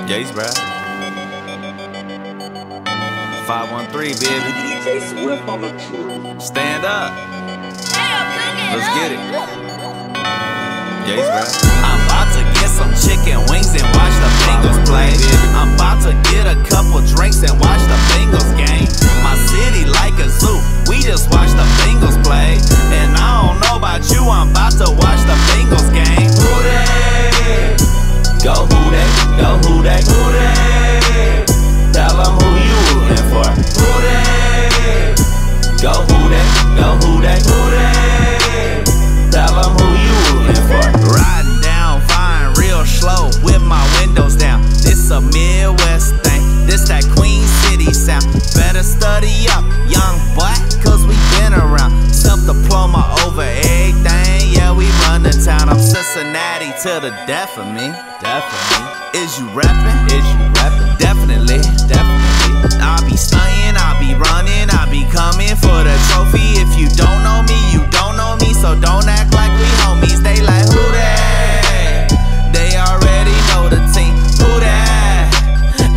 Jace, bruh. 513, baby. DJ Swift on the truth. Stand up. Let's get it. Jace, bruh. I'm about to get some chicken wings and watch the Bengals play. I'm about to get a couple drinks and watch the Bengals game. My city like a zoo. We just watch the Bengals play. And I don't know about you, I'm about to watch the Bengals game. Who they? Go who they? Go who they? Who they? Tell them who you rooting for. Who they? Go who they? Go who they? Who they? Tell them who you rooting for. Riding down Vine real slow with my windows down. This a Midwest thing. This that Queen City sound. Better study up, young boy, cause we been around. Self-diploma over everything. Yeah, we run the town. I'm Cincinnati to the death of me. Definitely. Is you rapping? Is you rapping? Definitely. Definitely. I'll be stunting, I'll be running, I'll be coming for the trophy. If you don't know me, you don't know me. So don't act like we homies. They like, who that? They already know the team. Who that?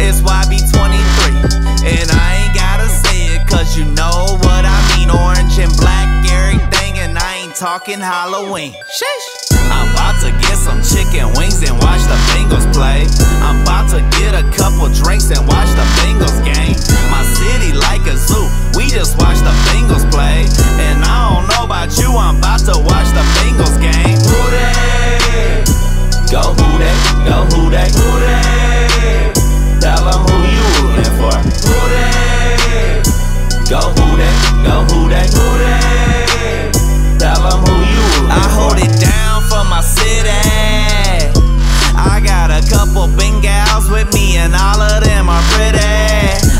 It's YB23. And I ain't gotta say it, cause you know what I mean. Orange and black, everything, and I ain't talking Halloween. Sheesh. I'm about to get some chicken wings and watch the Bengals play. I'm about to get a couple drinks and watch the Bengals game. My city like a zoo. We just watch the Bengals play. And I don't know about you, I'm about to watch the Bengals game. Who they? Go who they? Go who they? Who they? Tell them who you rooting for. Who they? Go who they? Go who they? Who they? Tell them who you rooting for. I hold it down for my city. I got a couple Bengals with me and all of them are pretty.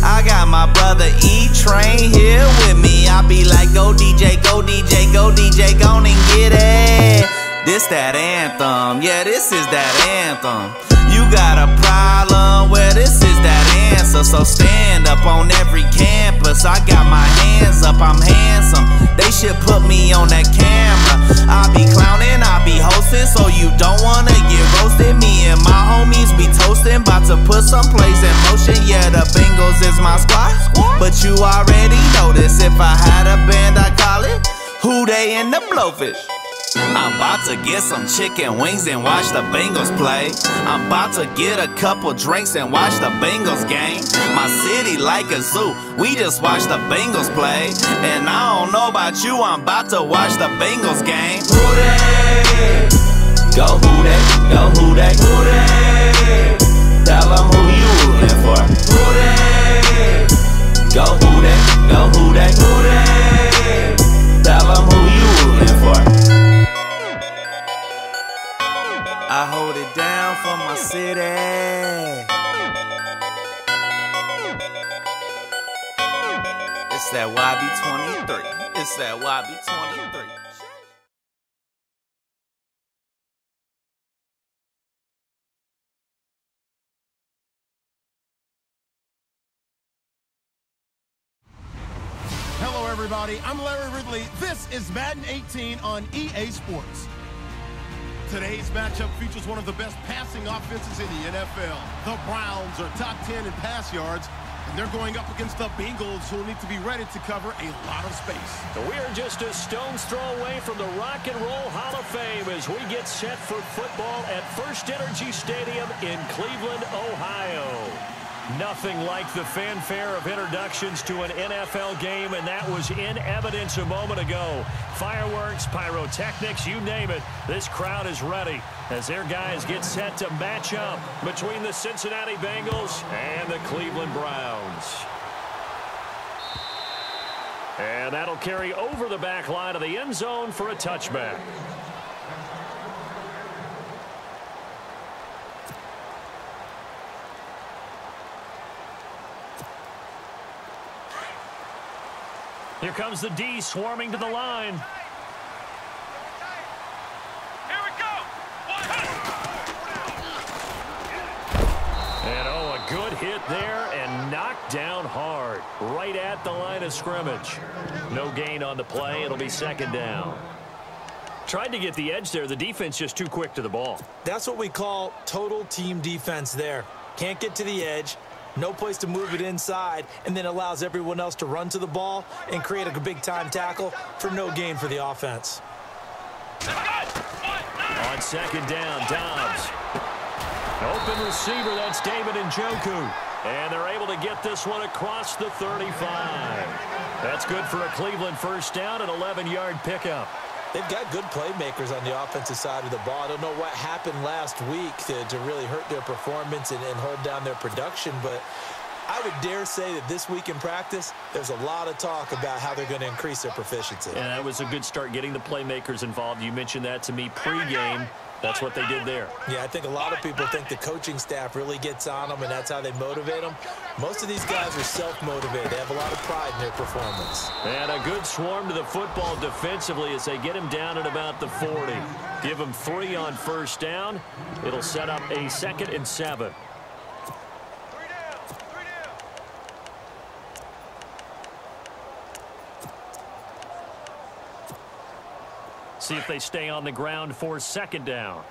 I got my brother E-Train here with me. I be like, go DJ, go DJ, go DJ, go and get it. This that anthem, yeah, this is that anthem. You got a problem, well, this is that answer. So stand up on every campus. I got my hands up, I'm handsome. They should put me on that camera. I be clowning, I be hosting, so you don't wanna get roasted. Me and my homies be toasting, about to put some plays in motion. Yeah, the Bengals is my squad, but you already know this. If I had a band, I'd call it Who They in the Blowfish. I'm about to get some chicken wings and watch the Bengals play. I'm about to get a couple drinks and watch the Bengals game. My city like a zoo. We just watch the Bengals play. And I don't know about you, I'm about to watch the Bengals game. Who they? Go who they? Go who they? Who they? Tell them who you rooting for. Who they? Go who they? Go who they? Who they? Tell them who you rooting for. I hold it down for my city. It's that YB23. It's that YB23. Hello, everybody. I'm Larry Ridley. This is Madden 18 on EA Sports. Today's matchup features one of the best passing offenses in the NFL. The Browns are top 10 in pass yards, and they're going up against the Bengals, who will need to be ready to cover a lot of space. We're just a stone's throw away from the Rock and Roll Hall of Fame as we get set for football at First Energy Stadium in Cleveland, Ohio. Nothing like the fanfare of introductions to an NFL game, and that was in evidence a moment ago. Fireworks, pyrotechnics, you name it. This crowd is ready as their guys get set to match up between the Cincinnati Bengals and the Cleveland Browns. And that'll carry over the back line of the end zone for a touchback. Here comes the D swarming to the line. Here we go. And oh, a good hit there and knocked down hard right at the line of scrimmage. No gain on the play. It'll be second down. tried to get the edge there. The defense just too quick to the ball. That's what we call total team defense there. Can't get to the edge, no place to move it inside, and then allows everyone else to run to the ball and create a big-time tackle for no gain for the offense. On second down, Dobbs. Open receiver, that's David Njoku. And they're able to get this one across the 35. That's good for a Cleveland first down, an 11-yard pickup. They've got good playmakers on the offensive side of the ball. I don't know what happened last week to really hurt their performance and hold down their production, but I would dare say that this week in practice, there's a lot of talk about how they're going to increase their proficiency. And that was a good start, getting the playmakers involved. You mentioned that to me pregame. That's what they did there. Yeah, I think a lot of people think the coaching staff really gets on them, and that's how they motivate them. Most of these guys are self-motivated. They have a lot of pride in their performance. And a good swarm to the football defensively as they get him down at about the 40. Give him 3 on first down. It'll set up a 2nd and 7. See if they stay on the ground for 2nd down.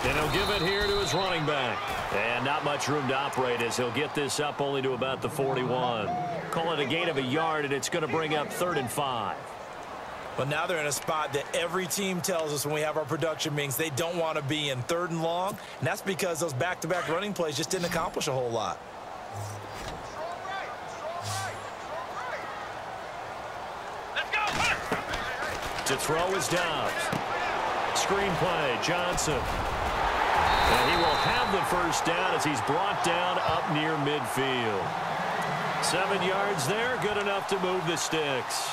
And he'll give it here to his running back. And not much room to operate as he'll get this up only to about the 41. Call it a gain of a yard, and it's going to bring up 3rd and 5. But now they're in a spot that every team tells us when we have our production meetings they don't want to be in, 3rd and long. And that's because those back-to-back running plays just didn't accomplish a whole lot. To throw is Dobbs. Screen play, Johnson. And he will have the first down as he's brought down up near midfield. 7 yards there, good enough to move the sticks.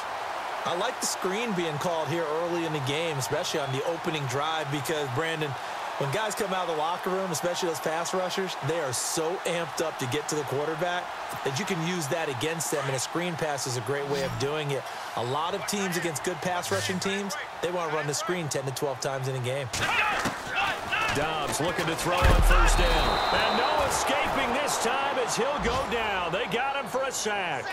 I like the screen being called here early in the game, especially on the opening drive, because, Brandon, when guys come out of the locker room, especially those pass rushers, they are so amped up to get to the quarterback that you can use that against them, and a screen pass is a great way of doing it. A lot of teams against good pass rushing teams, they want to run the screen 10 to 12 times in a game. Dobbs looking to throw on first down. And no escaping this time as he'll go down. They got him for a sack.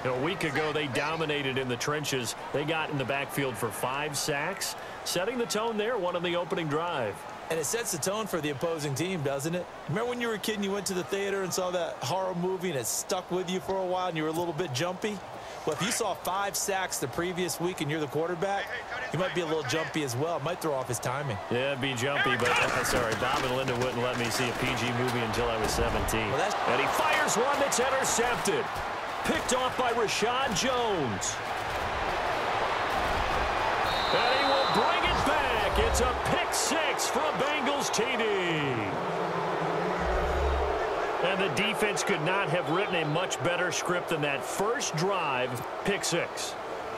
A week ago, they dominated in the trenches. They got in the backfield for 5 sacks, setting the tone there, one on the opening drive. And it sets the tone for the opposing team, doesn't it? Remember when you were a kid and you went to the theater and saw that horror movie and it stuck with you for a while and you were a little bit jumpy? Well, if you saw 5 sacks the previous week and you're the quarterback, you might be a little jumpy as well. It might throw off his timing. Yeah, it'd be jumpy, but sorry, Bob and Linda wouldn't let me see a PG movie until I was 17. Well, and he fires one that's intercepted. Picked off by Rashad Jones. And he will bring it back. It's a pick 6 for a Bengals TD. And the defense could not have written a much better script than that first drive, pick 6.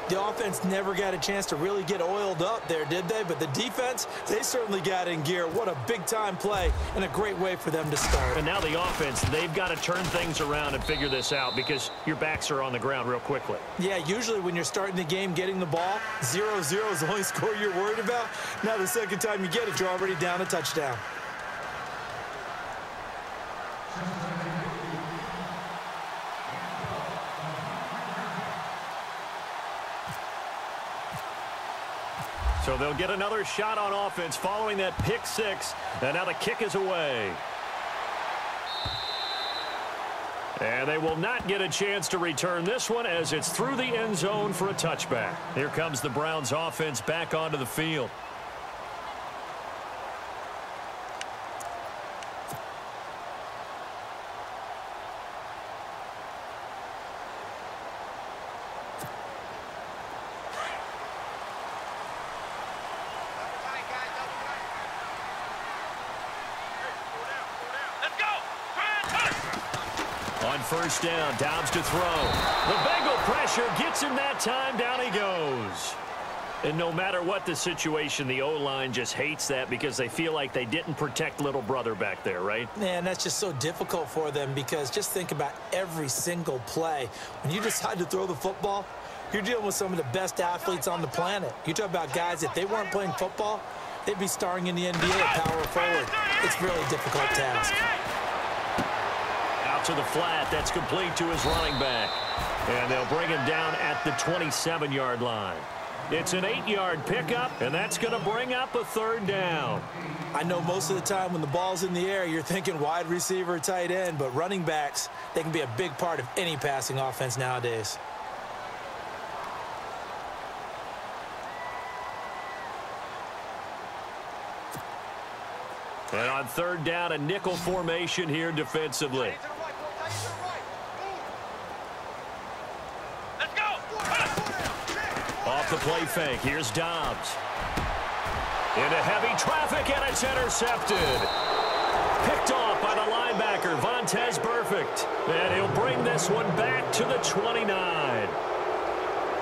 The offense never got a chance to really get oiled up there, did they? But the defense, they certainly got in gear. What a big-time play and a great way for them to start. And now the offense, they've got to turn things around and figure this out because your backs are on the ground real quickly. Yeah, usually when you're starting the game getting the ball, 0-0 is the only score you're worried about. Now the second time you get it, you're already down a touchdown. So they'll get another shot on offense following that pick 6. And now the kick is away. And they will not get a chance to return this one as it's through the end zone for a touchback. Here comes the Browns offense back onto the field. On first down, Dobbs to throw. The Bengal pressure gets him that time. Down he goes. And no matter what the situation, the O-line just hates that because they feel like they didn't protect little brother back there, right? Man, that's just so difficult for them because just think about every single play. When you decide to throw the football, you're dealing with some of the best athletes on the planet. You talk about guys, if they weren't playing football, they'd be starring in the NBA at power forward. It's really a difficult task. off to the flat. That's complete to his running back. And they'll bring him down at the 27-yard line. It's an 8-yard pickup, and that's going to bring up a third down. I know most of the time when the ball's in the air, you're thinking wide receiver, tight end, but running backs, they can be a big part of any passing offense nowadays. And on third down, a nickel formation here defensively. Let's go! Off the play fake, here's Dobbs. Into heavy traffic, and it's intercepted. Picked off by the linebacker, Vontaze Burfict. And he'll bring this one back to the 29.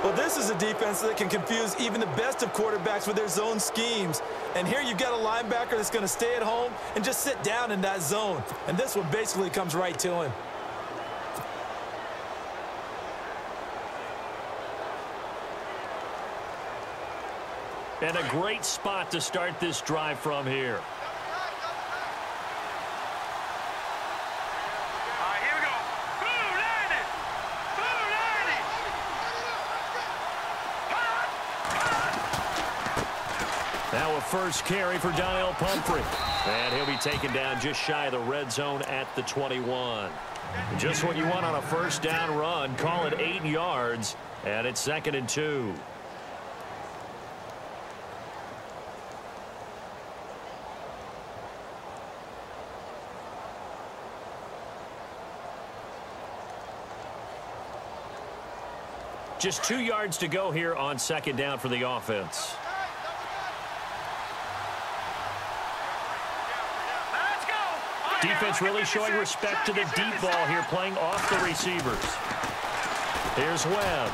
Well, this is a defense that can confuse even the best of quarterbacks with their zone schemes. And here you've got a linebacker that's going to stay at home and just sit down in that zone. And this one basically comes right to him. And a great spot to start this drive from here. Now a first carry for Donnell Pumphrey. And he'll be taken down just shy of the red zone at the 21. Just what you want on a first down run. Call it 8 yards. And it's 2nd and 2. Just 2 yards to go here on 2nd down for the offense. Defense really showing respect to the deep ball here, playing off the receivers. Here's Webb.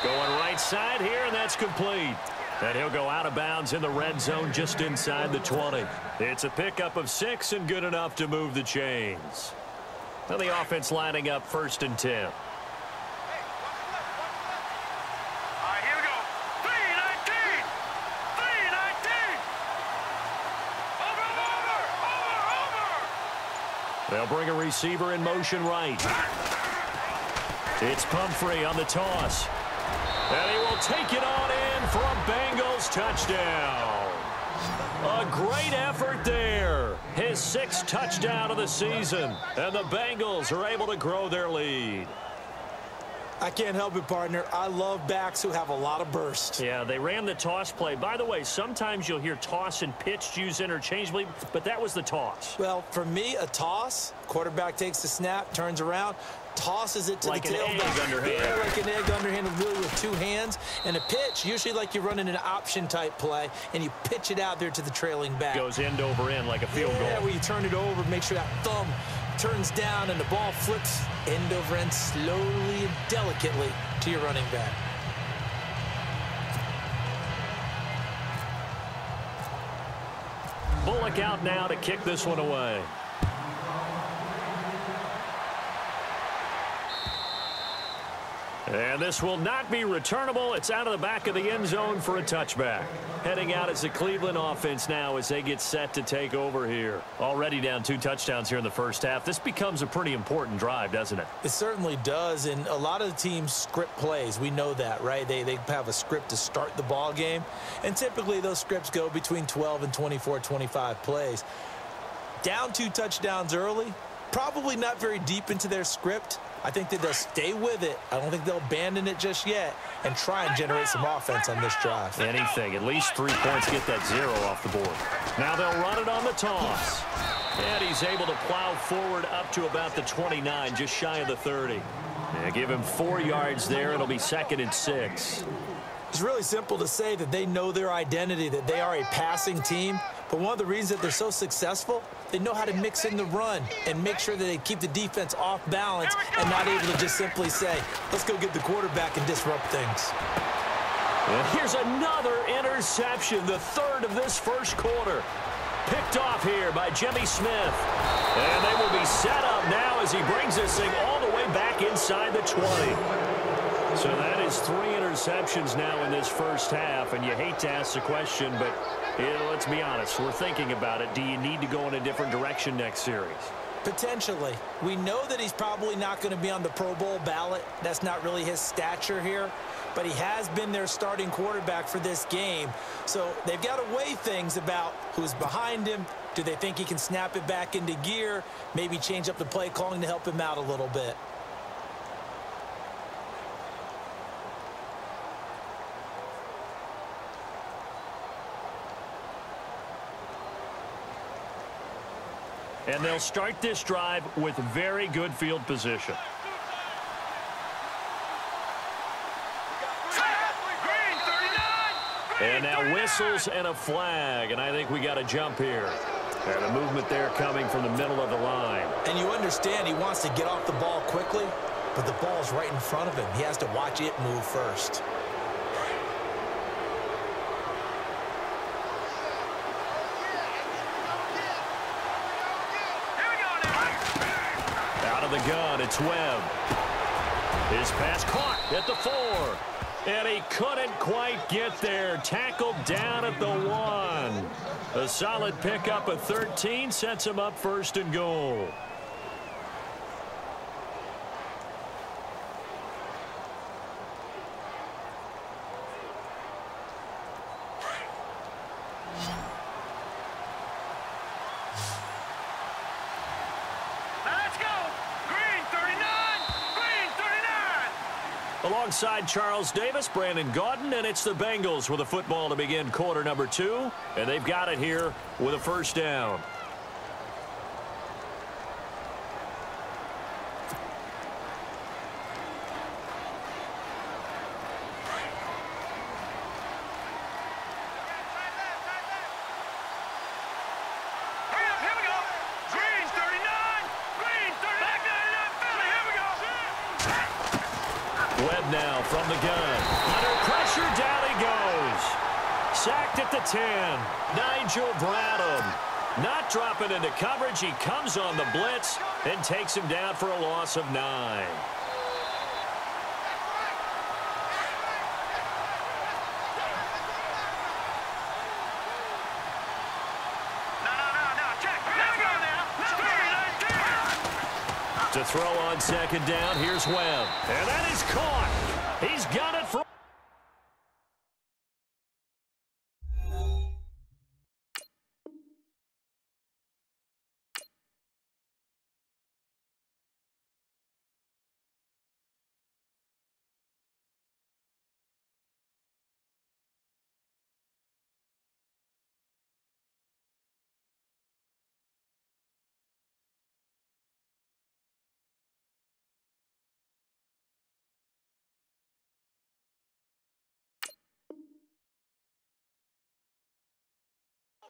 Going right side here, and that's complete. And he'll go out of bounds in the red zone just inside the 20. It's a pickup of 6 and good enough to move the chains. Now the offense lining up 1st and 10. They'll bring a receiver in motion right. It's Pumphrey on the toss. And he will take it on in for a Bengals touchdown. A great effort there. His 6th touchdown of the season. And the Bengals are able to grow their lead. I can't help it, partner. I love backs who have a lot of burst. Yeah, they ran the toss play. By the way, sometimes you'll hear toss and pitch used interchangeably, but that was the toss. Well, for me, a toss, quarterback takes the snap, turns around, tosses it to like the tailback. Like an egg underhand. Yeah, like an egg underhand, really with 2 hands. And a pitch, usually like you're running an option-type play, and you pitch it out there to the trailing back. Goes end over end like a field goal. Yeah, where you turn it over, make sure that thumb turns down and the ball flips end over end slowly and delicately to your running back. Bullock out now to kick this one away. And this will not be returnable. It's out of the back of the end zone for a touchback. Heading out as the Cleveland offense now as they get set to take over here. Already down 2 touchdowns here in the first half. This becomes a pretty important drive, doesn't it? It certainly does, and a lot of the teams script plays. We know that, right? They have a script to start the ball game, and typically those scripts go between 12 and 24, 25 plays. Down 2 touchdowns early, probably not very deep into their script. I think that they'll stay with it. I don't think they'll abandon it just yet and try and generate some offense on this drive. Anything. At least 3 points, get that 0 off the board. Now they'll run it on the toss. And he's able to plow forward up to about the 29, just shy of the 30. Yeah, give him 4 yards there. It'll be 2nd and 6. It's really simple to say that they know their identity, that they are a passing team. But one of the reasons that they're so successful, they know how to mix in the run and make sure that they keep the defense off balance and not able to just simply say, let's go get the quarterback and disrupt things. And here's another interception, the 3rd of this first quarter. Picked off here by Jimmy Smith. And they will be set up now as he brings this thing all the way back inside the 20. So that is 3 interceptions now in this first half, and you hate to ask the question, but let's be honest, we're thinking about it. Do you need to go in a different direction next series? Potentially. We know that he's probably not going to be on the Pro Bowl ballot. That's not really his stature here, but he has been their starting quarterback for this game. So they've got to weigh things about who's behind him. Do they think he can snap it back into gear? Maybe change up the play calling to help him out a little bit. And they'll start this drive with very good field position. And now whistles and a flag, and I think we got a jump here. And a movement there coming from the middle of the line. And you understand he wants to get off the ball quickly, but the ball's right in front of him. He has to watch it move first. The gun, it's Webb. His pass caught at the 4. And he couldn't quite get there. Tackled down at the 1. A solid pickup of 13 sets him up 1st and goal. Alongside Charles Davis, Brandon Gaudin, and it's the Bengals with a football to begin quarter number 2. And they've got it here with a 1st down. Webb now from the gun. Under pressure, down he goes. Sacked at the 10. Nigel Bradham. Not dropping into coverage. He comes on the blitz and takes him down for a loss of 9. To throw on 2nd down, here's Webb. And that is caught. He's got it for...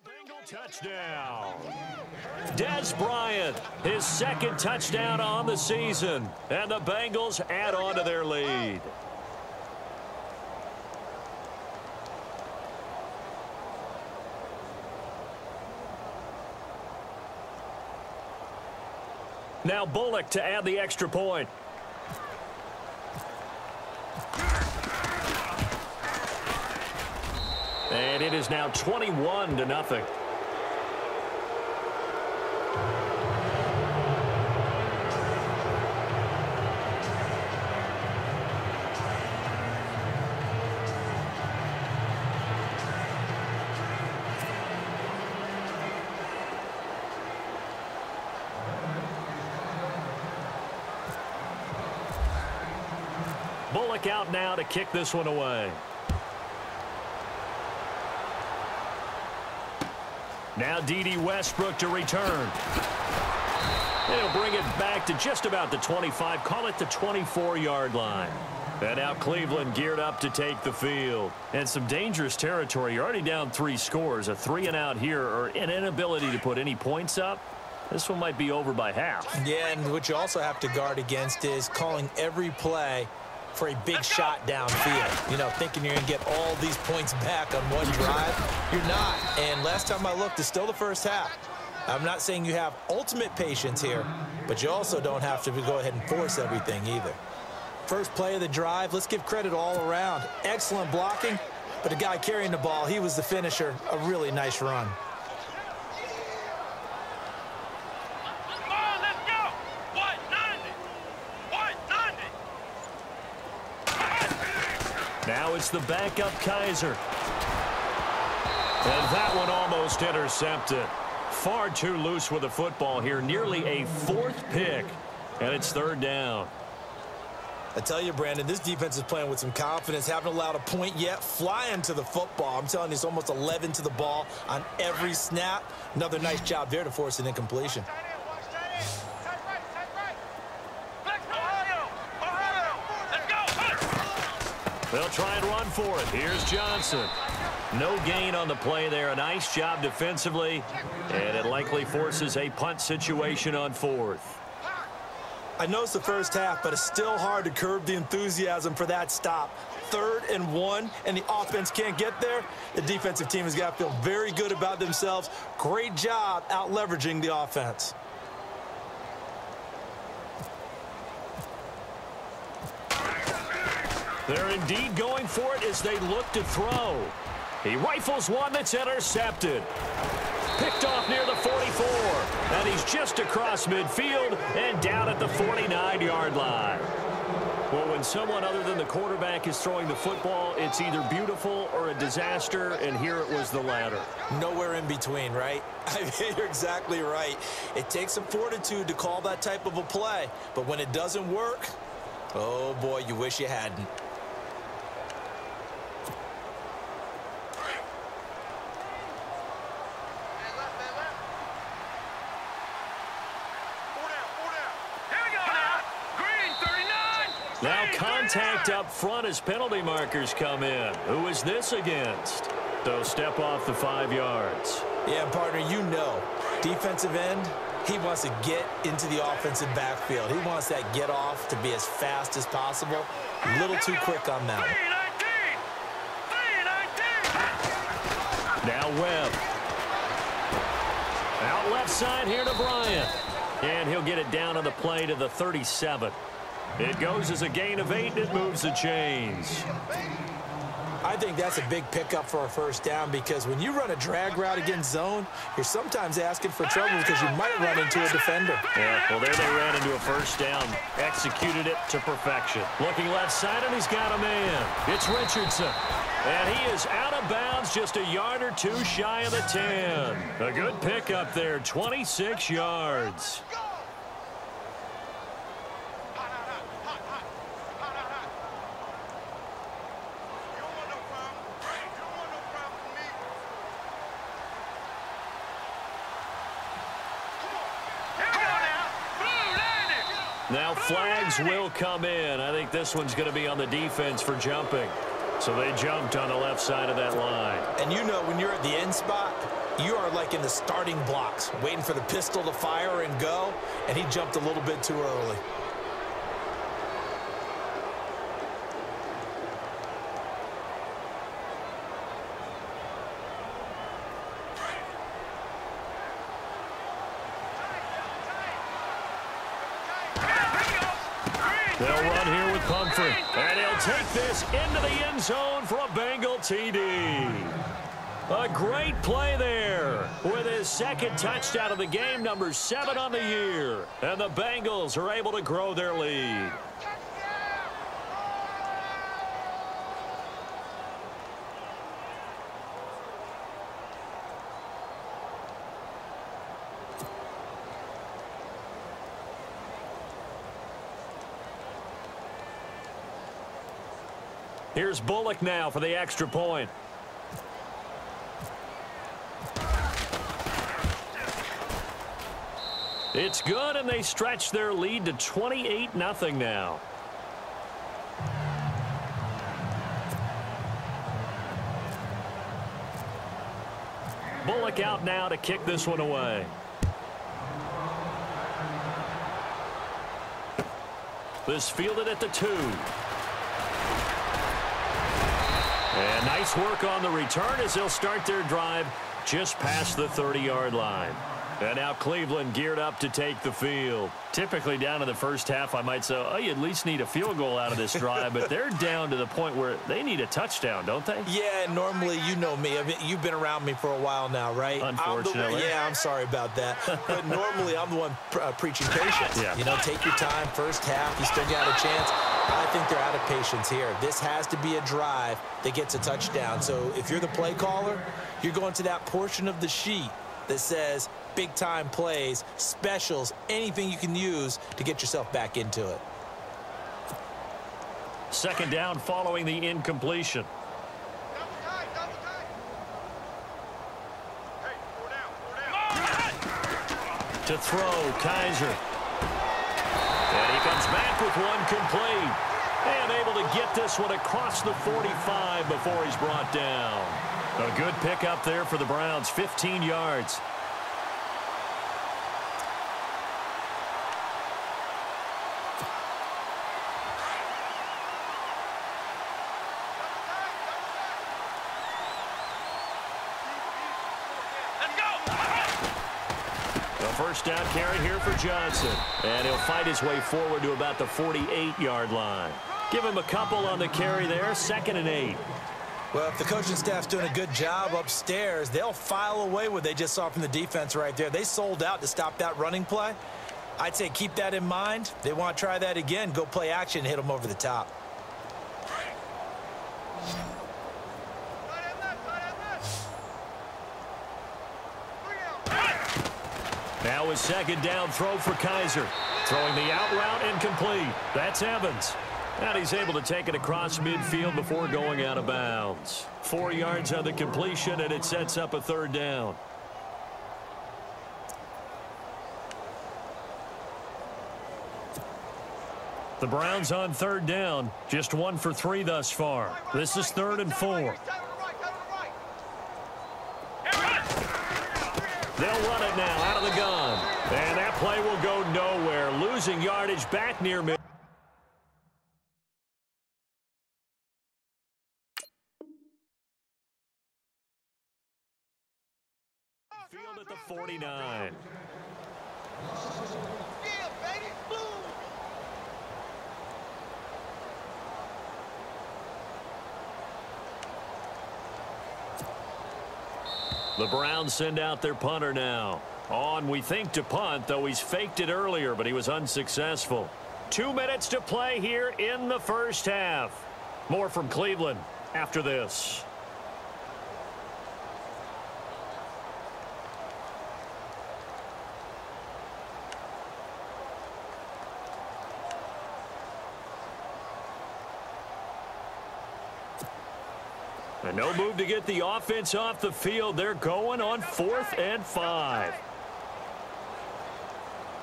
Bengal touchdown. Des Bryant, his 2nd touchdown on the season. And the Bengals add on to their lead. Now Bullock to add the extra point. And it is now 21-0. Bullock out now to kick this one away. Now D.D. Westbrook to return. They'll bring it back to just about the 25, call it the 24-yard line. And now Cleveland geared up to take the field. And some dangerous territory. You're already down 3 scores. A 3-and-out here, or an inability to put any points up. This one might be over by half. Yeah, and what you also have to guard against is calling every play for a big shot downfield. You know, thinking you're going to get all these points back on one drive. You're not. And last time I looked, it's still the first half. I'm not saying you have ultimate patience here, but you also don't have to go ahead and force everything either. First play of the drive, let's give credit all around. Excellent blocking, but the guy carrying the ball, he was the finisher. A really nice run. Now it's the backup Kaiser. And that one almost intercepted. Far too loose with the football here. Nearly a fourth pick. And it's third down. I tell you, Brandon, this defense is playing with some confidence. Haven't allowed a point yet. Flying to the football. I'm telling you, it's almost 11 to the ball on every snap. Another nice job there to force an incompletion. They'll try and run for it. Here's Johnson. No gain on the play there. A nice job defensively. And it likely forces a punt situation on fourth. I know it's the first half, but it's still hard to curb the enthusiasm for that stop. 3rd and 1, and the offense can't get there. The defensive team has got to feel very good about themselves. Great job out leveraging the offense. They're indeed going for it as they look to throw. He rifles one that's intercepted. Picked off near the 44. And he's just across midfield and down at the 49-yard line. Well, when someone other than the quarterback is throwing the football, it's either beautiful or a disaster, and here it was the latter. Nowhere in between, right? I mean, you're exactly right. It takes some fortitude to call that type of a play, but when it doesn't work, oh boy, you wish you hadn't. Now contact up front as penalty markers come in. Who is this against? They'll step off the 5 yards. Yeah, partner, you know, defensive end, he wants to get into the offensive backfield. He wants that get off to be as fast as possible. A little too quick on that one. Now Webb. Out left side here to Bryant. And he'll get it down on the play to the 37. It goes as a gain of 8, and it moves the chains. I think that's a big pickup for a first down because when you run a drag route against zone, you're sometimes asking for trouble because you might run into a defender. Yeah, well, there they ran into a first down. Executed it to perfection. Looking left side, and he's got a man. It's Richardson. And he is out of bounds just a yard or two shy of the 10. A good pickup there, 26 yards. Now flags will come in. I think this one's going to be on the defense for jumping. So they jumped on the left side of that line. And you know when you're at the end spot, you are like in the starting blocks, waiting for the pistol to fire and go, and he jumped a little bit too early. They'll run here with Pumphrey. And he'll take this into the end zone for a Bengal TD. A great play there with his second touchdown of the game, number 7 on the year. And the Bengals are able to grow their lead. Here's Bullock now for the extra point. It's good, and they stretch their lead to 28-0 now. Bullock out now to kick this one away. This fielded at the 2. And nice work on the return as they'll start their drive just past the 30-yard line. And now Cleveland geared up to take the field. Typically down in the first half, I might say, oh, you at least need a field goal out of this drive, but they're down to the point where they need a touchdown, don't they? Yeah, normally, you know me. I mean, you've been around me for a while now, right? Unfortunately. I'm sorry about that. But normally, I'm the one preaching patience. Yeah. You know, take your time, first half, you still got a chance. I think they're out of patience here. This has to be a drive that gets a touchdown. So if you're the play caller, you're going to that portion of the sheet that says big-time plays, specials, anything you can use to get yourself back into it. Second down following the incompletion. To throw, Kaiser. And he comes back with one complete. And able to get this one across the 45 before he's brought down. A good pickup there for the Browns, 15 yards. First down carry here for Johnson. And he'll fight his way forward to about the 48-yard line. Give him a couple on the carry there, 2nd and 8. Well, if the coaching staff's doing a good job upstairs, they'll file away what they just saw from the defense right there. They sold out to stop that running play. I'd say keep that in mind. They want to try that again, go play action, hit them over the top. Now his second down throw for Kaiser. Throwing the out route incomplete. That's Evans. And he's able to take it across midfield before going out of bounds. 4 yards on the completion, and it sets up a third down. The Browns on third down. Just 1 for 3 thus far. This is 3rd and 4. They'll run it now out of the gun. And that play will go nowhere. Losing yardage back near mid. Field at the 49. The Browns send out their punter now. On, we think, to punt, though he's faked it earlier, but he was unsuccessful. 2 minutes to play here in the first half. More from Cleveland after this. And no move to get the offense off the field. They're going on 4th and 5.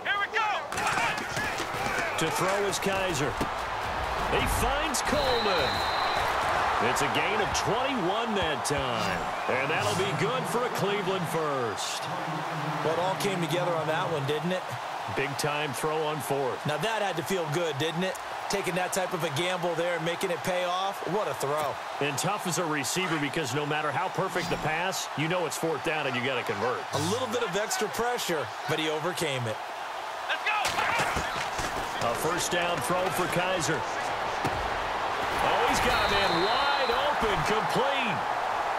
Here we go. To throw is Kaiser. He finds Coleman. It's a gain of 21 that time. And that'll be good for a Cleveland first. Well, it all came together on that one, didn't it? Big-time throw on 4th. Now that had to feel good, didn't it? Taking that type of a gamble there and making it pay off. What a throw. And tough as a receiver because no matter how perfect the pass, you know it's 4th down and you got to convert. A little bit of extra pressure, but he overcame it. Let's go. A first down throw for Kaiser. Oh, he's got a man wide open, complete.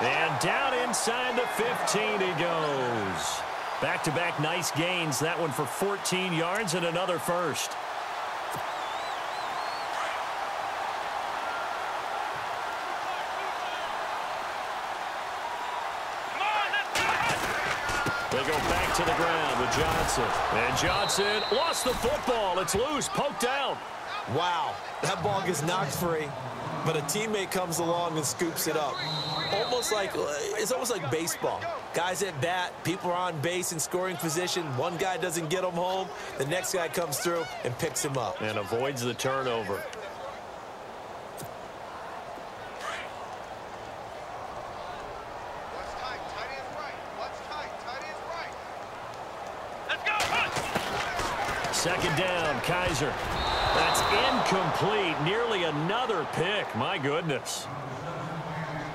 And down inside the 15 he goes. Back-to-back nice gains. That one for 14 yards and another first. They go back to the ground with Johnson. And Johnson lost the football. It's loose, poked out. Wow, that ball gets knocked free, but a teammate comes along and scoops it up. It's almost like baseball. Guys at bat, people are on base in scoring position. One guy doesn't get him home. The next guy comes through and picks him up. And avoids the turnover. Second down, Kaiser. That's incomplete. Nearly another pick. My goodness.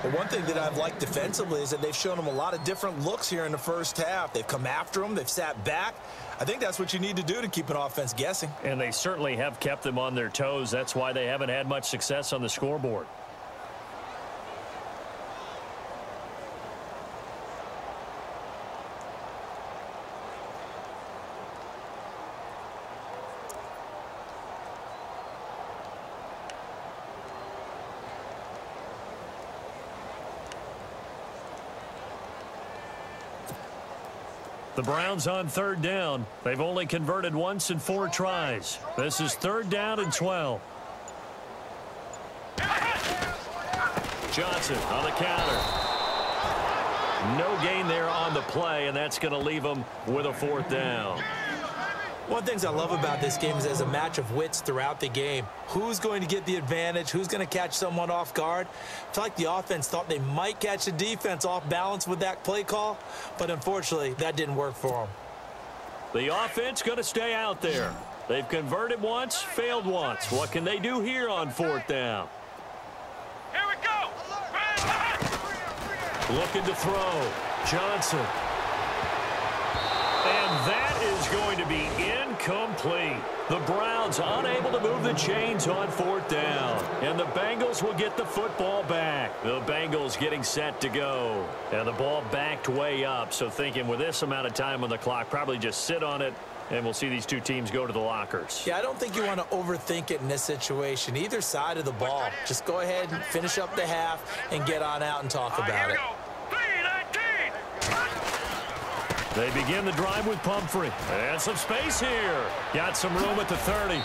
Well, one thing that I've liked defensively is that they've shown them a lot of different looks here in the first half. They've come after them. They've sat back. I think that's what you need to do to keep an offense guessing. And they certainly have kept them on their toes. That's why they haven't had much success on the scoreboard. The Browns on third down. They've only converted once in 4 tries. This is third down and 12. Johnson on the counter. No gain there on the play, and that's going to leave them with a 4th down. One of the things I love about this game is there's a match of wits throughout the game. Who's going to get the advantage? Who's going to catch someone off guard? I feel like the offense thought they might catch the defense off balance with that play call, but unfortunately, that didn't work for them. The offense going to stay out there. They've converted once, failed once. What can they do here on 4th down? Here we go! Looking to throw. Johnson. And that is going to be incomplete. The Browns unable to move the chains on 4th down. And the Bengals will get the football back. The Bengals getting set to go. And the ball backed way up. So thinking with this amount of time on the clock, probably just sit on it. And we'll see these two teams go to the lockers. Yeah, I don't think you want to overthink it in this situation. Either side of the ball. Just go ahead and finish up the half and get on out and talk about it. They begin the drive with Pumphrey. And some space here. Got some room at the 30.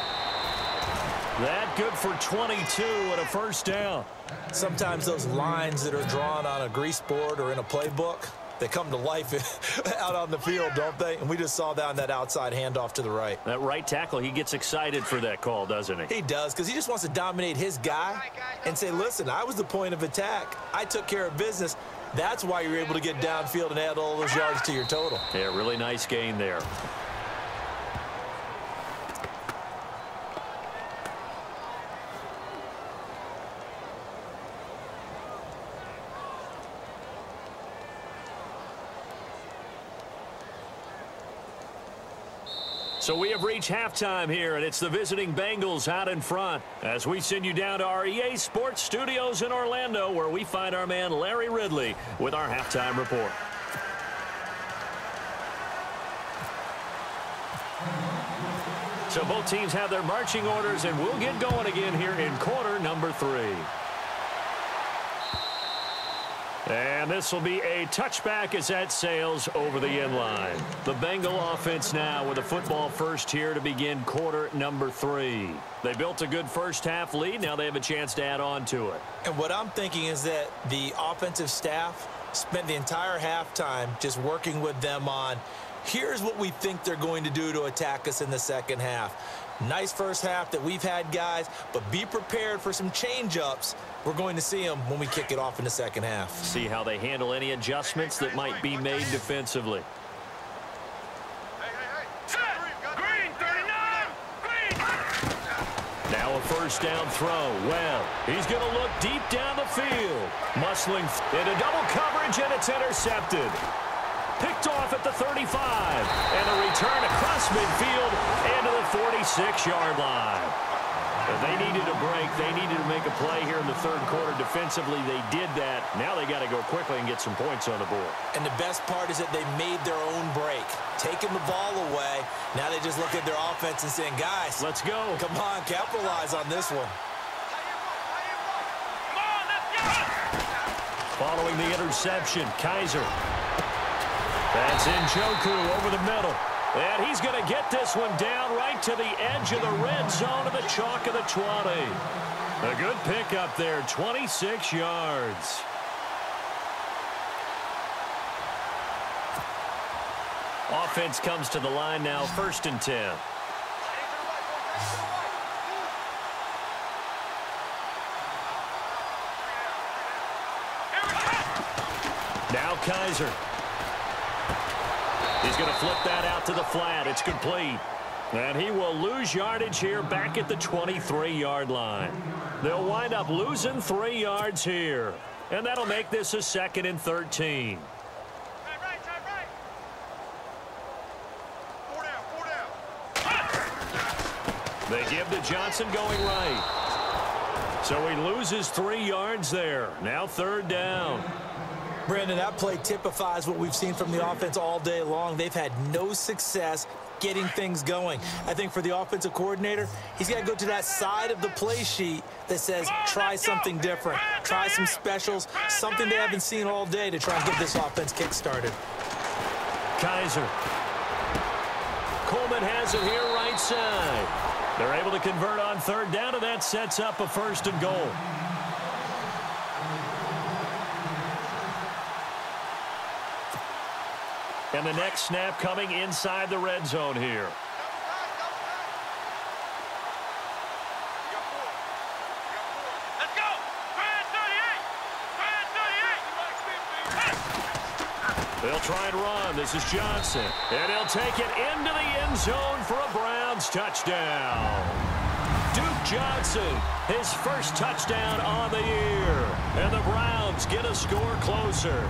That good for 22 and a 1st down. Sometimes those lines that are drawn on a grease board or in a playbook, they come to life out on the field, don't they? And we just saw that on that outside handoff to the right. That right tackle, he gets excited for that call, doesn't he? He does, because he just wants to dominate his guy and say, listen, I was the point of attack. I took care of business. That's why you're able to get downfield and add all those yards to your total. Yeah, really nice gain there. So we have reached halftime here, and it's the visiting Bengals out in front as we send you down to our EA Sports Studios in Orlando, where we find our man Larry Ridley with our halftime report. So both teams have their marching orders, and we'll get going again here in quarter number 3. And this will be a touchback as that sails over the end line. The Bengal offense now with a football first here to begin quarter number 3. They built a good first half lead. Now they have a chance to add on to it. And what I'm thinking is that the offensive staff spent the entire halftime just working with them on, here's what we think they're going to do to attack us in the second half. Nice first half that we've had, guys, but be prepared for some change-ups. We're going to see them when we kick it off in the second half. See how they handle any adjustments that might be made defensively. Green, 39! Green! Now a first down throw. Well, he's going to look deep down the field. Muscling into double coverage, and it's intercepted. Picked off at the 35. And a return across midfield into the 46-yard line. If they needed a break, they needed to make a play here in the third quarter. Defensively, they did that. Now they got to go quickly and get some points on the board. And the best part is that they made their own break. Taking the ball away. Now they just look at their offense and saying, guys, let's go. Come on, capitalize on this one. Following the interception, Kaiser. That's Njoku over the middle. And he's going to get this one down right to the edge of the red zone of the chalk of the 20. A good pickup there, 26 yards. Offense comes to the line now, 1st and 10. Now Kaiser. He's going to flip that out to the flat. It's complete. And he will lose yardage here back at the 23-yard line. They'll wind up losing 3 yards here. And that'll make this a 2nd and 13. Time right. 4 down. They give to Johnson going right. So he loses 3 yards there. Now 3rd down. Brandon, that play typifies what we've seen from the offense all day long. They've had no success getting things going. I think for the offensive coordinator, he's got to go to that side of the play sheet that says try something different, try some specials, something they haven't seen all day to try and get this offense kick-started. Kaiser. Coleman has it here right side. They're able to convert on 3rd down, and that sets up a 1st and goal. And the next snap coming inside the red zone here. Let's go. They'll try and run. This is Johnson. And he'll take it into the end zone for a Browns touchdown. Duke Johnson, his first touchdown on the year. And the Browns get a score closer.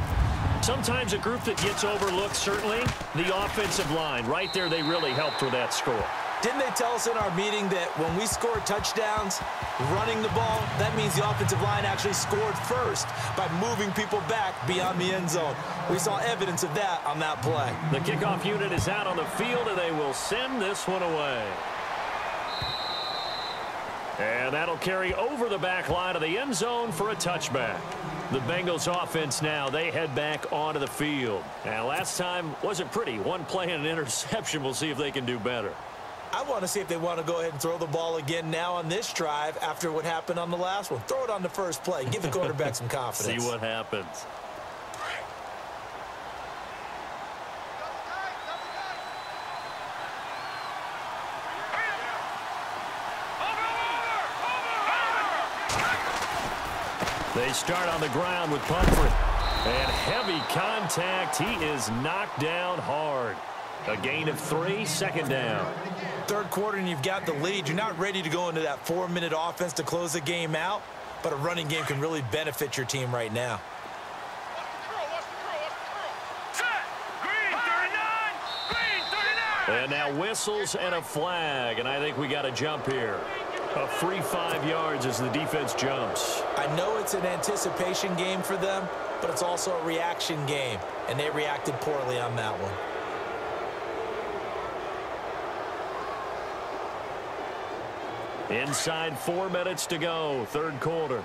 Sometimes a group that gets overlooked, certainly, the offensive line. Right there, they really helped with that score. Didn't they tell us in our meeting that when we score touchdowns, running the ball, that means the offensive line actually scored first by moving people back beyond the end zone? We saw evidence of that on that play. The kickoff unit is out on the field, and they will send this one away. And that'll carry over the back line of the end zone for a touchback. The Bengals offense now, they head back onto the field. And last time wasn't pretty. One play and an interception. We'll see if they can do better. I want to see if they want to go ahead and throw the ball again now on this drive after what happened on the last one. Throw it on the first play. Give the quarterback some confidence. See what happens. They start on the ground with Pumphrey. And heavy contact. He is knocked down hard. A gain of 3, 2nd down. 3rd quarter and you've got the lead. You're not ready to go into that 4-minute offense to close the game out, but a running game can really benefit your team right now. And now whistles and a flag, and I think we got a jump here. A free 5 yards as the defense jumps. I know it's an anticipation game for them, but it's also a reaction game, and they reacted poorly on that one. Inside 4 minutes to go, 3rd quarter.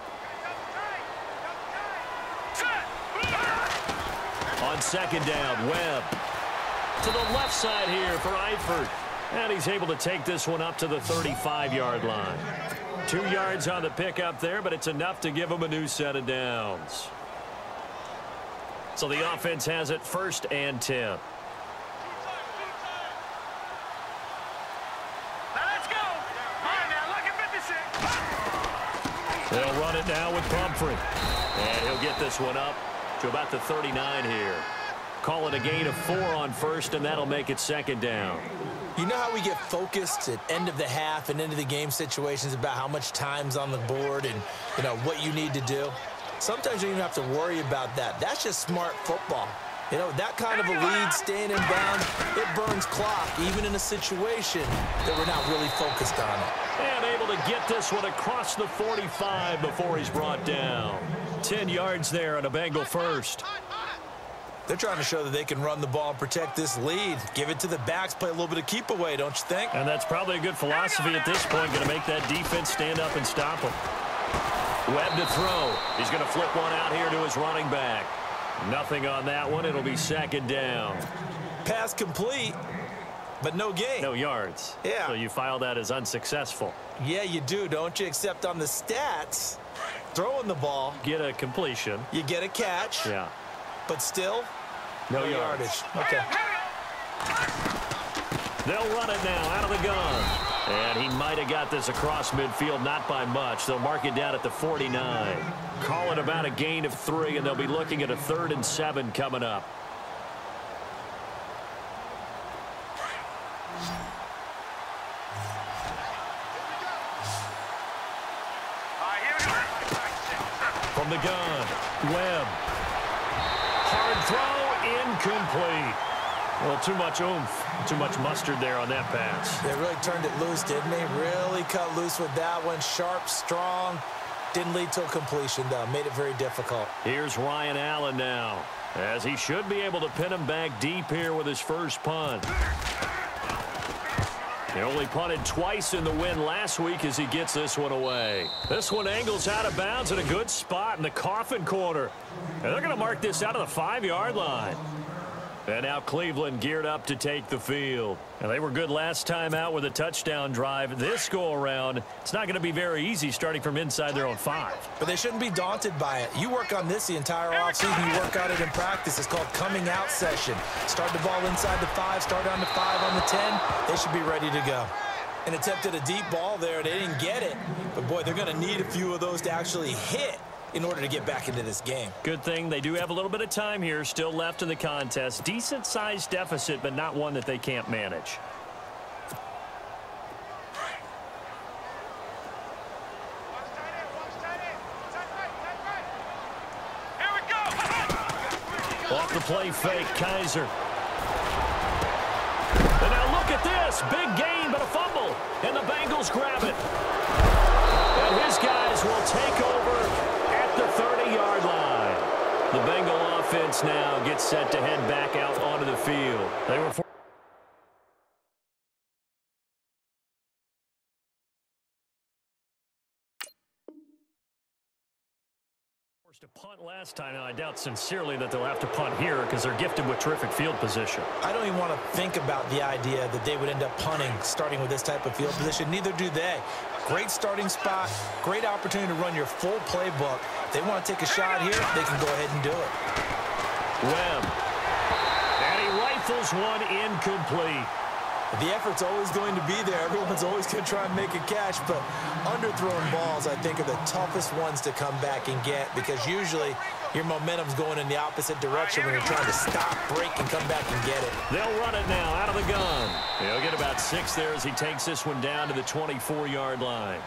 On 2nd down, Webb. To the left side here for Eifert. And he's able to take this one up to the 35-yard line. 2 yards on the pickup there, but it's enough to give him a new set of downs. So the offense has it 1st and 10. They'll run it now with Pumphrey. And he'll get this one up to about the 39 here. Call it a gain of 4 on 1st, and that'll make it 2nd down. You know how we get focused at end of the half and into the game situations about how much time's on the board and, you know, what you need to do? Sometimes you don't even have to worry about that. That's just smart football. You know, that kind of a lead, staying in bounds, it burns clock, even in a situation that we're not really focused on it. And able to get this one across the 45 before he's brought down. 10 yards there on a Bengal 1st. They're trying to show that they can run the ball and protect this lead. Give it to the backs, play a little bit of keep away, don't you think? And that's probably a good philosophy at this point, going to make that defense stand up and stop him. Webb to throw. He's going to flip one out here to his running back. Nothing on that one. It'll be 2nd down. Pass complete, but no gain. No yards. Yeah. So you file that as unsuccessful. Yeah, you do, don't you? Except on the stats, throwing the ball. Get a completion. You get a catch. Yeah. But still, no yardage. Okay. They'll run it now out of the gun. And he might have got this across midfield, not by much. They'll mark it down at the 49. Call it about a gain of 3, and they'll be looking at a 3rd and 7 coming up. From the gun, Webb. Hard throw, incomplete. Well, too much oomph, too much mustard there on that pass. They really turned it loose, didn't they? Really cut loose with that one. Sharp, strong. Didn't lead to a completion, though. Made it very difficult. Here's Ryan Allen now, as he should be able to pin him back deep here with his first punt. He only punted twice in the win last week as he gets this one away. This one angles out of bounds in a good spot in the coffin corner. And they're going to mark this out of the 5-yard line. And now Cleveland geared up to take the field. And they were good last time out with a touchdown drive. This go-around, it's not going to be very easy starting from inside their own 5. But they shouldn't be daunted by it. You work on this the entire offseason. You work on it in practice. It's called coming out session. Start the ball inside the 5, start on the 5, on the 10. They should be ready to go. And attempted a deep ball there. They didn't get it. But, boy, they're going to need a few of those to actually hit in order to get back into this game. Good thing they do have a little bit of time here still left in the contest. Decent-sized deficit, but not one that they can't manage. Here we go. Off the play fake, Kaiser. And now look at this. Big gain, but a fumble. And the Bengals grab it. And his guys will take over at the 30-yard line. The Bengal offense now gets set to head back out onto the field. They were forced to punt last time. Now, I doubt sincerely that they'll have to punt here because they're gifted with terrific field position. I don't even want to think about the idea that they would end up punting starting with this type of field position. Neither do they. Great starting spot, great opportunity to run your full playbook. If they want to take a shot here, they can go ahead and do it. Webb. And he rifles one incomplete. The effort's always going to be there. Everyone's always going to try and make a catch, but underthrown balls, I think, are the toughest ones to come back and get because usually your momentum's going in the opposite direction when you're trying to stop, break, and come back and get it. They'll run it now out of the gun. He'll get about 6 there as he takes this one down to the 24-yard line.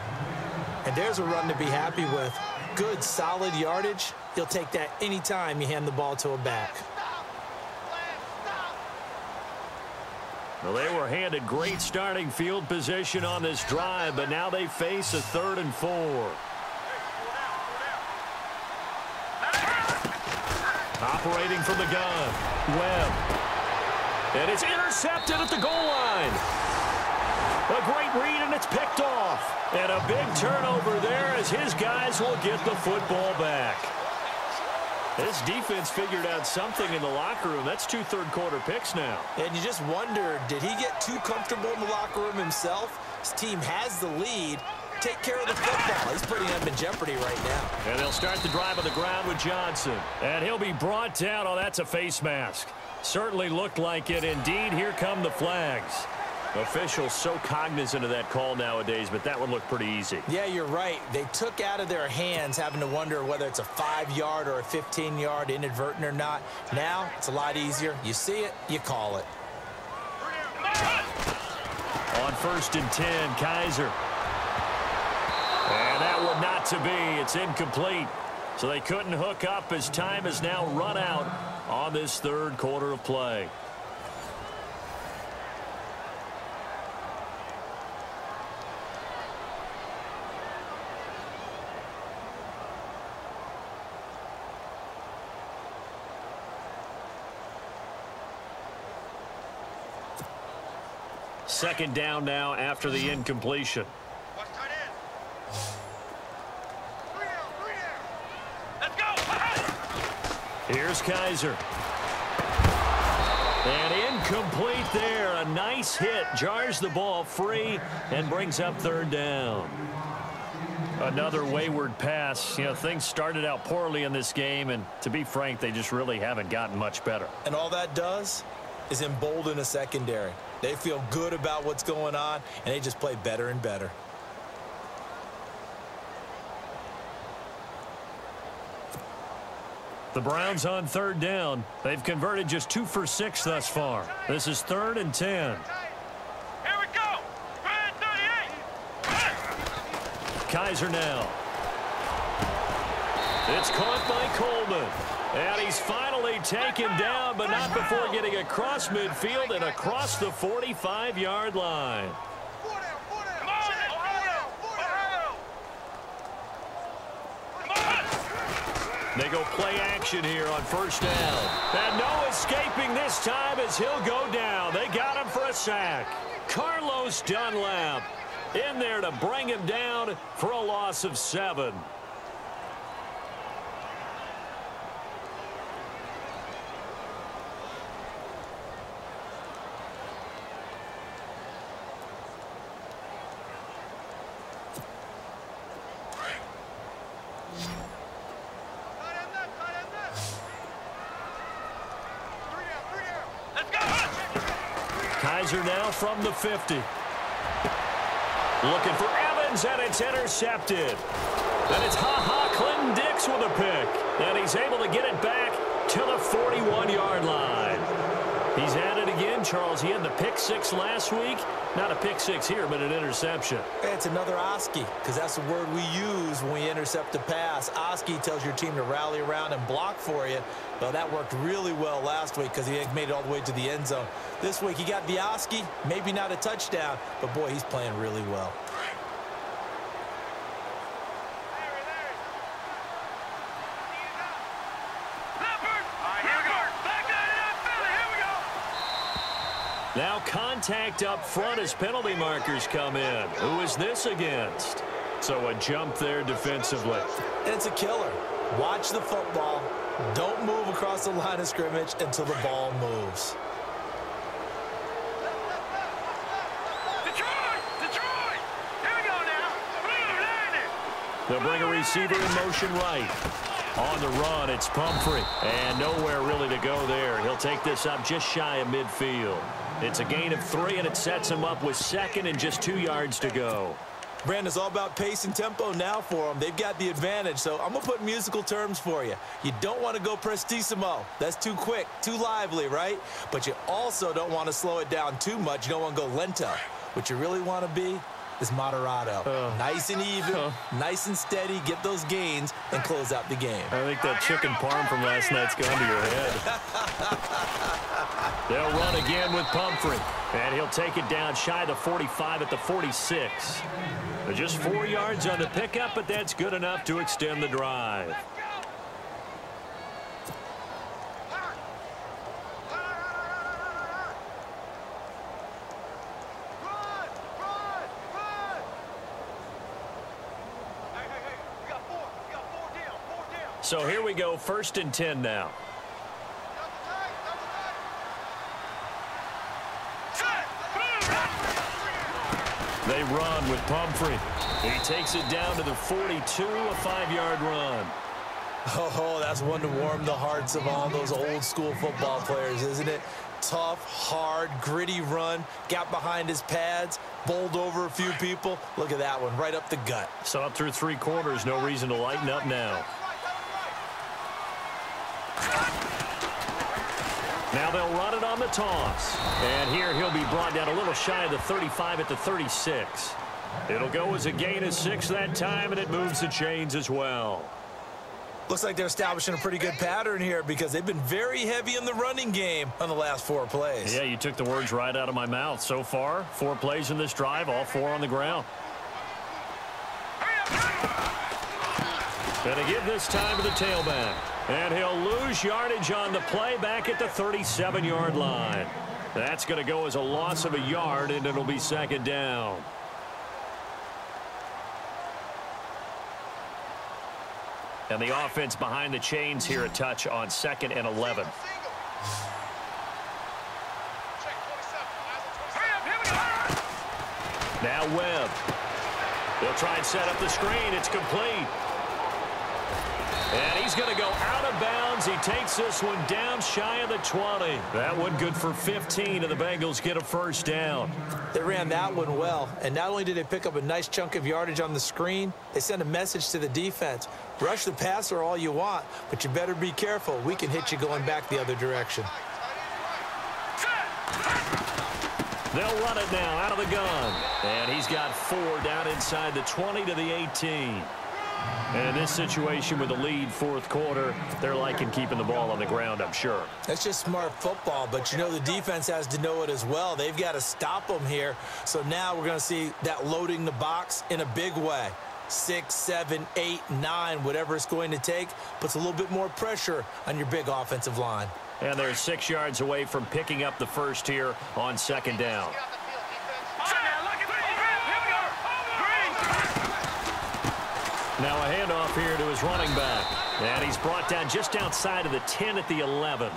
And there's a run to be happy with. Good, solid yardage. He'll take that anytime you hand the ball to a back. Well, they were handed great starting field position on this drive, but now they face a 3rd and 4. Operating from the gun, Webb. And it's intercepted at the goal line. A great read, and it's picked off. And a big turnover there as his guys will get the football back. This defense figured out something in the locker room. That's 2 third-quarter picks now. And you just wonder, did he get too comfortable in the locker room himself? His team has the lead. Take care of the football. He's putting them in jeopardy right now. And they'll start the drive on the ground with Johnson. And he'll be brought down. Oh, that's a face mask. Certainly looked like it. Indeed, here come the flags. Officials so cognizant of that call nowadays, but that one looked pretty easy. Yeah, you're right. They took out of their hands having to wonder whether it's a 5-yard or a 15-yard inadvertent or not. Now, it's a lot easier. You see it, you call it. On 1st and 10, Kaiser. And that one not to be. It's incomplete. So they couldn't hook up as time has now run out on this 3rd quarter of play. Second down now after the incompletion. Watch tight end. 3 down. Let's go. Here's Kaiser. And incomplete there. A nice hit. Jars the ball free and brings up 3rd down. Another wayward pass. You know, things started out poorly in this game, and to be frank, they just really haven't gotten much better. And all that does is embolden a secondary. They feel good about what's going on, and they just play better and better. The Browns on 3rd down. They've converted just 2 for 6 thus far. This is 3rd and 10. Here we go. 38. Kaiser now. It's caught by Coleman. And he's finally taken down, but not before getting across midfield and across the 45-yard line. They go play action here on first down. And no escaping this time as he'll go down. They got him for a sack. Carlos Dunlap in there to bring him down for a loss of 7. Kaiser now from the 50. Looking for Evans, and it's intercepted. And it's Clinton Dix with a pick. And he's able to get it back to the 41-yard line. He's at it again, Charles. He had the pick 6 last week. Not a pick 6 here, but an interception. It's another Oski, because that's the word we use when we intercept a pass. Oski tells your team to rally around and block for you. Well, that worked really well last week because he made it all the way to the end zone. This week, he got the Oski, maybe not a touchdown, but, boy, he's playing really well. Now contact up front as penalty markers come in. Who is this against? So a jump there defensively. It's a killer. Watch the football. Don't move across the line of scrimmage until the ball moves. Detroit! Here we go now. They'll bring a receiver in motion right. On the run, it's Pumphrey. And nowhere really to go there. He'll take this up just shy of midfield. It's a gain of 3, and it sets him up with 2nd and just 2 yards to go. Brandon, it's all about pace and tempo now for them. They've got the advantage, so I'm going to put musical terms for you. You don't want to go prestissimo. That's too quick, too lively, right? But you also don't want to slow it down too much. You don't want to go lento. What you really want to be is moderato. Nice and even, nice and steady, get those gains, and close out the game. I think that chicken parm from last night's gone to your head. They'll run again with Pumphrey, and he'll take it down shy of the 45 at the 46. Just 4 yards on the pickup, but that's good enough to extend the drive. So here we go, 1st and 10 now. They run with Pumphrey. He takes it down to the 42, a 5-yard run. Oh, that's one to warm the hearts of all those old school football players, isn't it? Tough, hard, gritty run. Got behind his pads, bowled over a few people. Look at that one, right up the gut. Saw it through 3 quarters. No reason to lighten up now. Now they'll run it on the toss. And here he'll be brought down a little shy of the 35 at the 36. It'll go as a gain of 6 that time, and it moves the chains as well. Looks like they're establishing a pretty good pattern here because they've been very heavy in the running game on the last 4 plays. Yeah, you took the words right out of my mouth. So far, 4 plays in this drive, all 4 on the ground. Gonna give this time to the tailback. And he'll lose yardage on the play back at the 37-yard line. That's going to go as a loss of a yard, and it'll be 2nd down. And the offense behind the chains here a touch on 2nd and 11. Now Webb. They'll try and set up the screen. It's complete. And he's going to go out of bounds. He takes this one down shy of the 20. That one good for 15, and the Bengals get a 1st down. They ran that one well, and not only did they pick up a nice chunk of yardage on the screen, they sent a message to the defense. Rush the passer all you want, but you better be careful. We can hit you going back the other direction. They'll run it now out of the gun. And he's got 4 down inside the 20 to the 18. And in this situation with the lead fourth quarter, they're liking keeping the ball on the ground, I'm sure. That's just smart football, but you know the defense has to know it as well. They've got to stop them here. So now we're going to see that loading the box in a big way. 6, 7, 8, 9, whatever it's going to take, puts a little bit more pressure on your big offensive line. And they're 6 yards away from picking up the first here on second down. Now a handoff here to his running back. And he's brought down just outside of the 10 at the 11.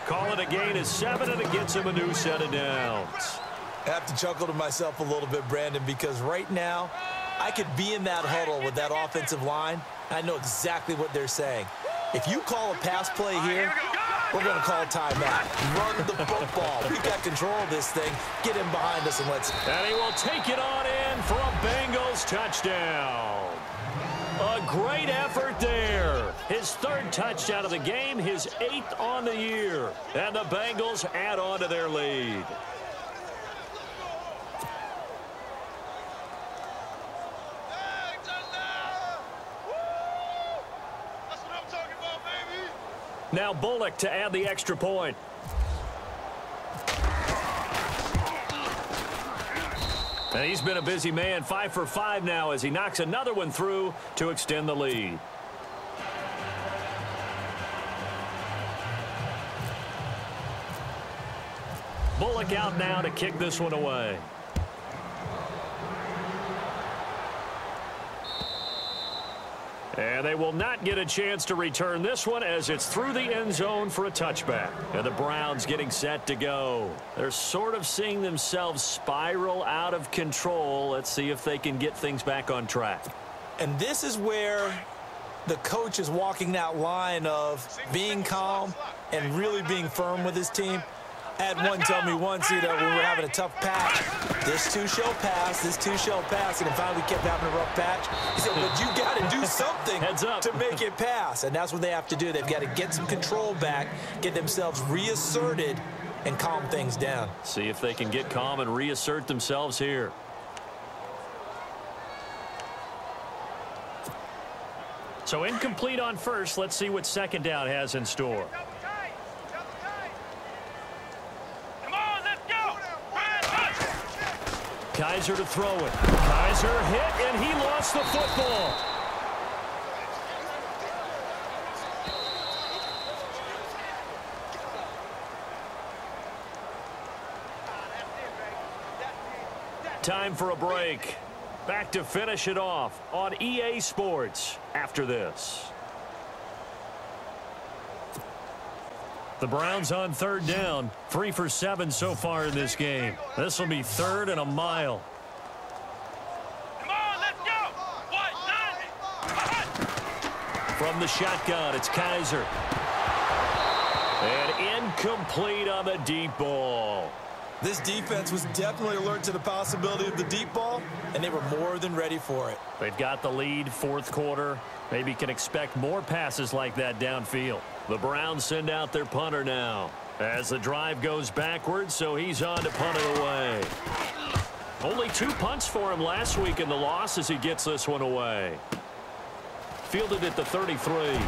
Call it a gain of 7, and it gets him a new set of downs. I have to chuckle to myself a little bit, Brandon, because right now I could be in that huddle with that offensive line. I know exactly what they're saying. If you call a pass play here, we're going to call a timeout. Run the football. We've got control of this thing. Get him behind us and let's... And he will take it on in for a Bengals touchdown. A great effort there. His 3rd touchdown of the game, his 8th on the year. And the Bengals add on to their lead. Now Bullock to add the extra point. And he's been a busy man, 5 for 5 now as he knocks another one through to extend the lead. Bullock out now to kick this one away. And they will not get a chance to return this one as it's through the end zone for a touchback. And the Browns getting set to go. They're sort of seeing themselves spiral out of control. Let's see if they can get things back on track. And this is where the coach is walking that line of being calm and really being firm with his team. I had one tell me once, when we were having a tough patch, this too shall pass, this too shall pass, and then finally we kept having a rough patch. He said, but you got to do something to make it pass, and that's what they have to do. They've got to get some control back, get themselves reasserted, and calm things down. See if they can get calm and reassert themselves here. So incomplete on first. Let's see what second down has in store. Kaiser to throw it. Kaiser hit, and he lost the football. Time for a break. Back to finish it off on EA Sports after this. The Browns on 3rd down, 3 for 7 so far in this game. This will be 3rd and a mile. Come on, let's go. From the shotgun, it's Kaiser. And incomplete on the deep ball. This defense was definitely alert to the possibility of the deep ball, and they were more than ready for it. They've got the lead, 4th quarter. Maybe can expect more passes like that downfield. The Browns send out their punter now as the drive goes backwards, so he's on to punt it away. Only 2 punts for him last week in the loss as he gets this one away. Fielded at the 33.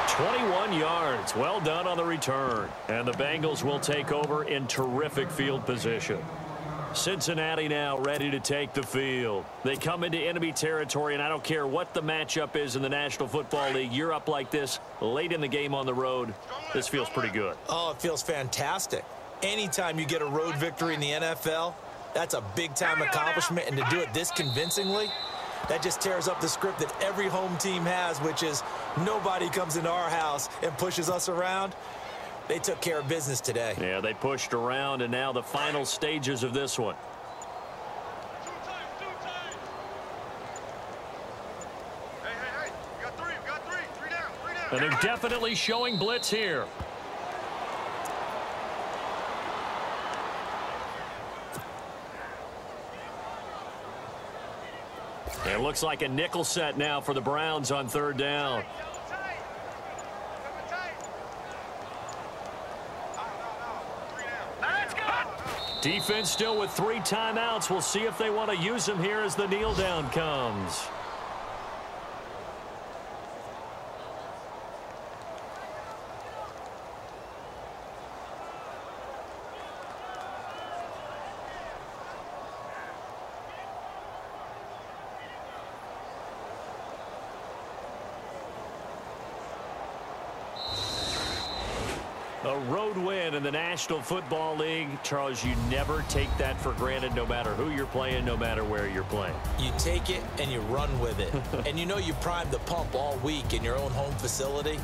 21 yards. Well done on the return. And the Bengals will take over in terrific field position. Cincinnati now ready to take the field. They come into enemy territory, and I don't care what the matchup is in the National Football League. You're up like this late in the game on the road. This feels pretty good. Oh, it feels fantastic. Anytime you get a road victory in the NFL, that's a big-time accomplishment, and to do it this convincingly, that just tears up the script that every home team has, which is nobody comes into our house and pushes us around. They took care of business today. Yeah, they pushed around, and now the final stages of this one. Hey, we got three down. And they're definitely showing blitz here. It looks like a nickel set now for the Browns on 3rd down. Defense still with 3 timeouts. We'll see if they want to use them here as the kneel down comes. A road win in the National Football League. Charles, you never take that for granted no matter who you're playing, no matter where you're playing. You take it and you run with it. And you know you primed the pump all week in your own home facility.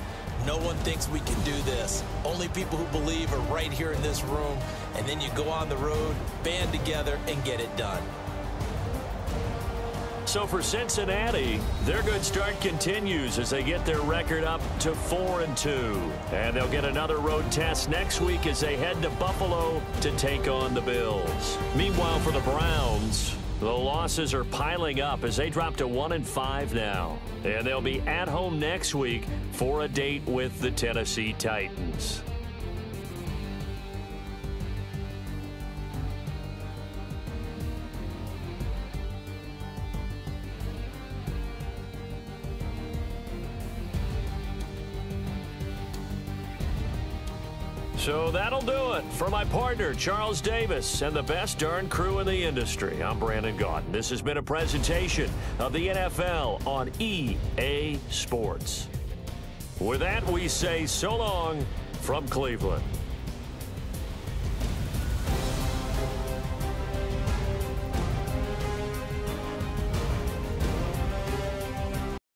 No one thinks we can do this. Only people who believe are right here in this room. And then you go on the road, band together, and get it done. So for Cincinnati, their good start continues as they get their record up to 4-2. And they'll get another road test next week as they head to Buffalo to take on the Bills. Meanwhile, for the Browns, the losses are piling up as they drop to 1-5 now. And they'll be at home next week for a date with the Tennessee Titans. So that'll do it for my partner, Charles Davis, and the best darn crew in the industry. I'm Brandon Gaudin. This has been a presentation of the NFL on EA Sports. With that, we say so long from Cleveland.